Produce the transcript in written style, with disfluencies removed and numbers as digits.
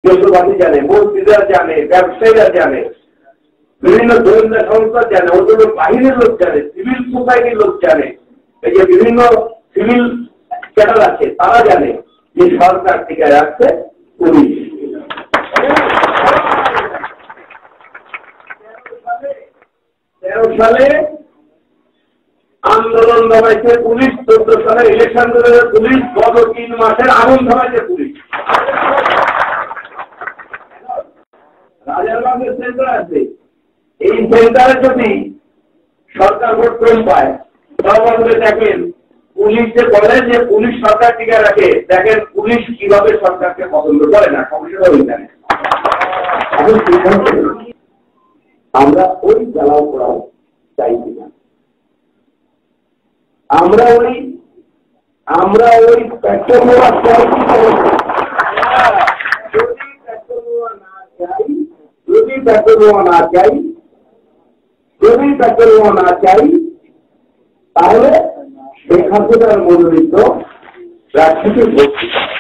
দেশবাসী জানে, মন্ত্রীরা জানে, ব্যবসায়ীরা জানে, বিভিন্ন গোয়েন্দা সংস্থা জানে, ওদের বাহিনীর লোক জানে, সিভিল সোসাইটির লোক জানে, এই যে বিভিন্ন সিভিল ক্যাডার আছে তারা জানে যে সরকার টিকে রাখছে পুলিশ। 13 সালে আন্দোলন দমাইছে পুলিশ, 14 সালে ইলেকশন করে পুলিশ, গত 3 মাসের আগুন থামাইছে পুলিশ। রাজারবাগের সেন্টার আছে, এই সেন্টারে যদি সরকার ভোট কম পায় তাহলে দেখেন পুলিশ যে বলে যে পুলিশ সরকার টিকে রাখে, দেখেন পুলিশ কিভাবে সরকারকে পছন্দ করে না, সমস্যা ওইখানে। আমরা ওই জ্বালাও করাও চাই কিনা, আমরা ওই পেট্রোল চাই কি, যদি পেট্রোল না চাই তাহলে শেখ হাসিনার মনোনীত প্রার্থীকে ভোট দিতে